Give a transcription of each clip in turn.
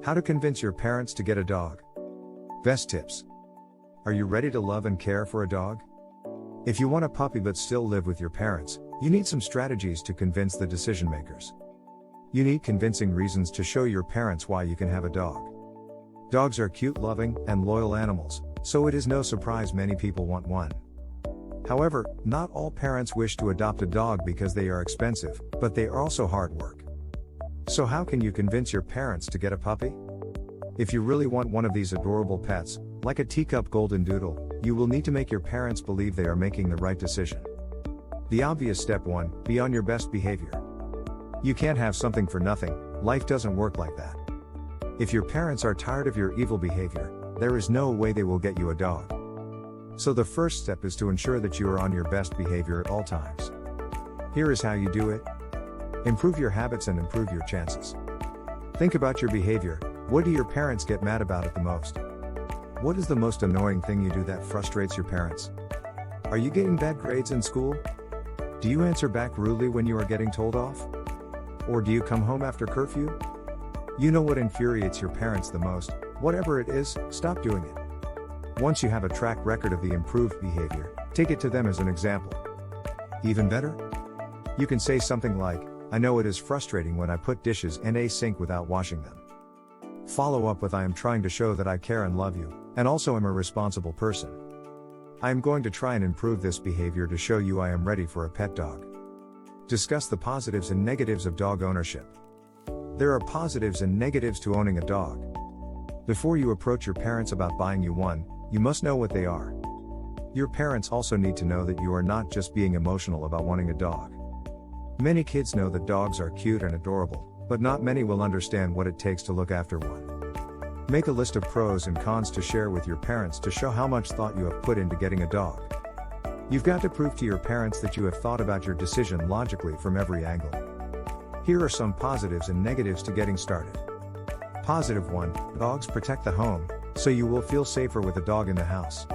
How to convince your parents to get a dog. Best tips. Are you ready to love and care for a dog? If you want a puppy but still live with your parents, you need some strategies to convince the decision makers. You need convincing reasons to show your parents why you can have a dog. Dogs are cute, loving, and loyal animals, so it is no surprise many people want one. However, not all parents wish to adopt a dog because they are expensive, but they are also hard work. So how can you convince your parents to get a puppy? If you really want one of these adorable pets, like a teacup golden doodle, you will need to make your parents believe they are making the right decision. The obvious step 1, be on your best behavior. You can't have something for nothing, life doesn't work like that. If your parents are tired of your evil behavior, there is no way they will get you a dog. So the first step is to ensure that you are on your best behavior at all times. Here is how you do it. Improve your habits and improve your chances. Think about your behavior. What do your parents get mad about it the most? What is the most annoying thing you do that frustrates your parents? Are you getting bad grades in school? Do you answer back rudely when you are getting told off? Or do you come home after curfew? You know what infuriates your parents the most. Whatever it is, stop doing it. Once you have a track record of the improved behavior, take it to them as an example. Even better? You can say something like, I know it is frustrating when I put dishes in a sink without washing them. Follow up with I am trying to show that I care and love you, and also am a responsible person. I am going to try and improve this behavior to show you I am ready for a pet dog. Discuss the positives and negatives of dog ownership. There are positives and negatives to owning a dog. Before you approach your parents about buying you one, you must know what they are. Your parents also need to know that you are not just being emotional about wanting a dog. Many kids know that dogs are cute and adorable, but not many will understand what it takes to look after one. Make a list of pros and cons to share with your parents to show how much thought you have put into getting a dog. You've got to prove to your parents that you have thought about your decision logically from every angle. Here are some positives and negatives to getting started. Positive 1, dogs protect the home, so you will feel safer with a dog in the house.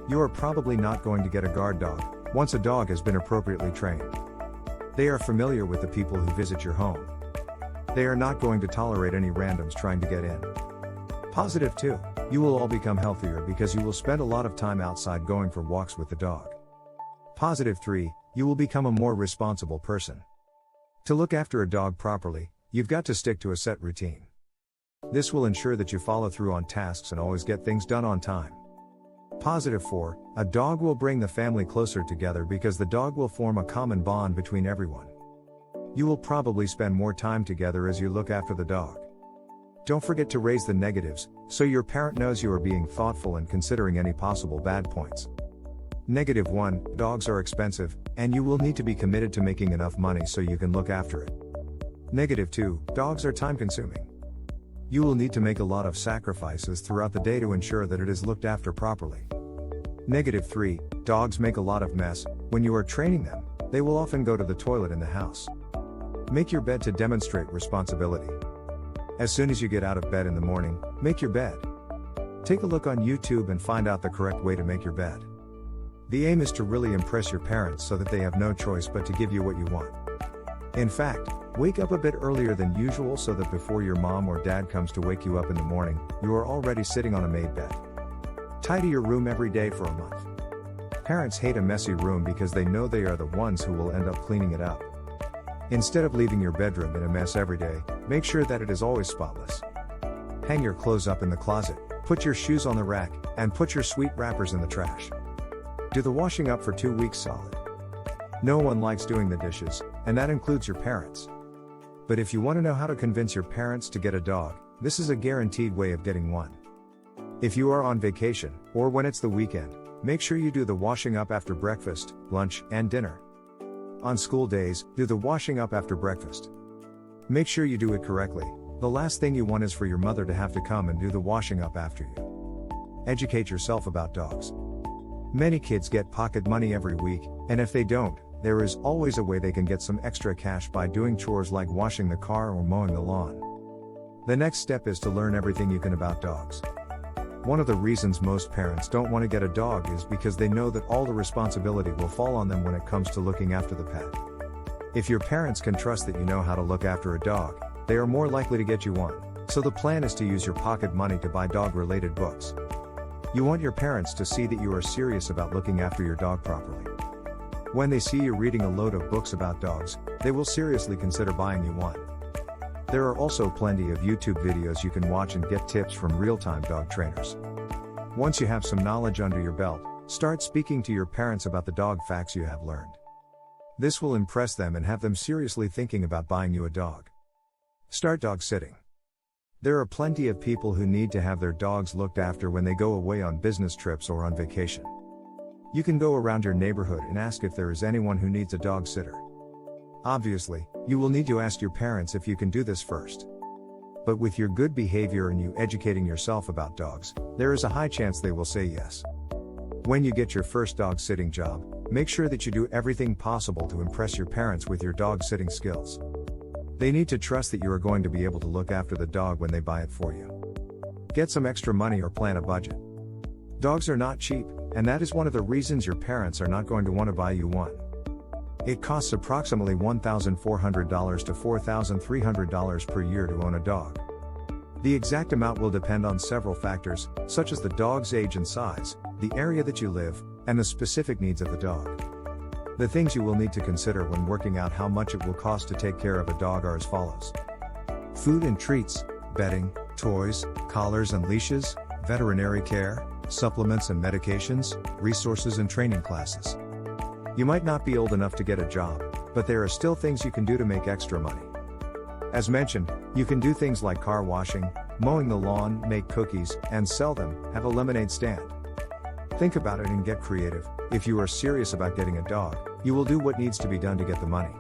You are probably not going to get a guard dog, once a dog has been appropriately trained. They are familiar with the people who visit your home. They are not going to tolerate any randoms trying to get in. Positive 2, you will all become healthier because you will spend a lot of time outside going for walks with the dog. Positive 3, you will become a more responsible person. To look after a dog properly, you've got to stick to a set routine. This will ensure that you follow through on tasks and always get things done on time. Positive 4, a dog will bring the family closer together because the dog will form a common bond between everyone. You will probably spend more time together as you look after the dog. Don't forget to raise the negatives, so your parent knows you are being thoughtful and considering any possible bad points. Negative 1, dogs are expensive, and you will need to be committed to making enough money so you can look after it. Negative 2, dogs are time consuming. You will need to make a lot of sacrifices throughout the day to ensure that it is looked after properly. Negative 3, dogs make a lot of mess. When you are training them, they will often go to the toilet in the house. Make your bed to demonstrate responsibility. As soon as you get out of bed in the morning, make your bed. Take a look on YouTube and find out the correct way to make your bed. The aim is to really impress your parents so that they have no choice but to give you what you want. In fact, wake up a bit earlier than usual so that before your mom or dad comes to wake you up in the morning, you are already sitting on a made bed. Tidy your room every day for a month. Parents hate a messy room because they know they are the ones who will end up cleaning it up. Instead of leaving your bedroom in a mess every day, make sure that it is always spotless. Hang your clothes up in the closet, put your shoes on the rack, and put your sweet wrappers in the trash. Do the washing up for 2 weeks solid. No one likes doing the dishes, and that includes your parents. But if you want to know how to convince your parents to get a dog, this is a guaranteed way of getting one. If you are on vacation, or when it's the weekend, make sure you do the washing up after breakfast, lunch, and dinner. On school days, do the washing up after breakfast. Make sure you do it correctly. The last thing you want is for your mother to have to come and do the washing up after you. Educate yourself about dogs. Many kids get pocket money every week, and if they don't, there is always a way they can get some extra cash by doing chores like washing the car or mowing the lawn. The next step is to learn everything you can about dogs. One of the reasons most parents don't want to get a dog is because they know that all the responsibility will fall on them when it comes to looking after the pet. If your parents can trust that you know how to look after a dog, they are more likely to get you one. So the plan is to use your pocket money to buy dog-related books. You want your parents to see that you are serious about looking after your dog properly. When they see you reading a load of books about dogs, they will seriously consider buying you one. There are also plenty of YouTube videos you can watch and get tips from real-time dog trainers. Once you have some knowledge under your belt, start speaking to your parents about the dog facts you have learned. This will impress them and have them seriously thinking about buying you a dog. Start dog sitting. There are plenty of people who need to have their dogs looked after when they go away on business trips or on vacation. You can go around your neighborhood and ask if there is anyone who needs a dog sitter. Obviously, you will need to ask your parents if you can do this first. But with your good behavior and you educating yourself about dogs, there is a high chance they will say yes. When you get your first dog sitting job, make sure that you do everything possible to impress your parents with your dog sitting skills. They need to trust that you are going to be able to look after the dog when they buy it for you. Get some extra money or plan a budget. Dogs are not cheap, and that is one of the reasons your parents are not going to want to buy you one. It costs approximately $1,400 to $4,300 per year to own a dog. The exact amount will depend on several factors, such as the dog's age and size, the area that you live, and the specific needs of the dog. The things you will need to consider when working out how much it will cost to take care of a dog are as follows: food and treats, bedding, toys, collars and leashes, veterinary care, supplements and medications, resources and training classes. You might not be old enough to get a job, but there are still things you can do to make extra money. As mentioned, you can do things like car washing, mowing the lawn, make cookies, and sell them, have a lemonade stand. Think about it and get creative. If you are serious about getting a dog, you will do what needs to be done to get the money.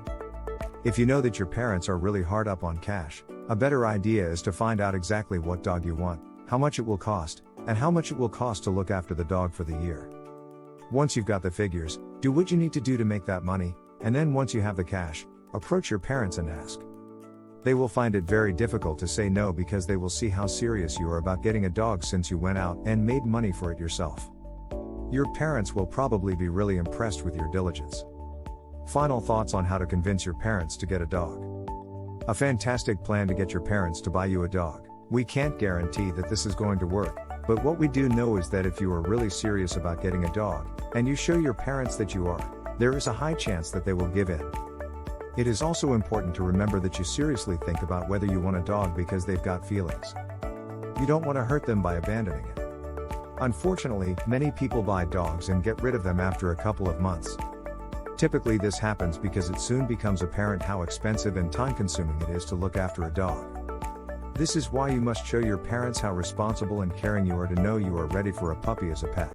If you know that your parents are really hard up on cash, a better idea is to find out exactly what dog you want, how much it will cost, and how much it will cost to look after the dog for the year. Once you've got the figures, do what you need to do to make that money, and then once you have the cash, approach your parents and ask. They will find it very difficult to say no because they will see how serious you are about getting a dog since you went out and made money for it yourself. Your parents will probably be really impressed with your diligence. Final thoughts on how to convince your parents to get a dog. A fantastic plan to get your parents to buy you a dog. We can't guarantee that this is going to work, but what we do know is that if you are really serious about getting a dog, and you show your parents that you are, there is a high chance that they will give in. It is also important to remember that you seriously think about whether you want a dog because they've got feelings. You don't want to hurt them by abandoning it. Unfortunately, many people buy dogs and get rid of them after a couple of months. Typically this happens because it soon becomes apparent how expensive and time-consuming it is to look after a dog. This is why you must show your parents how responsible and caring you are to know you are ready for a puppy as a pet.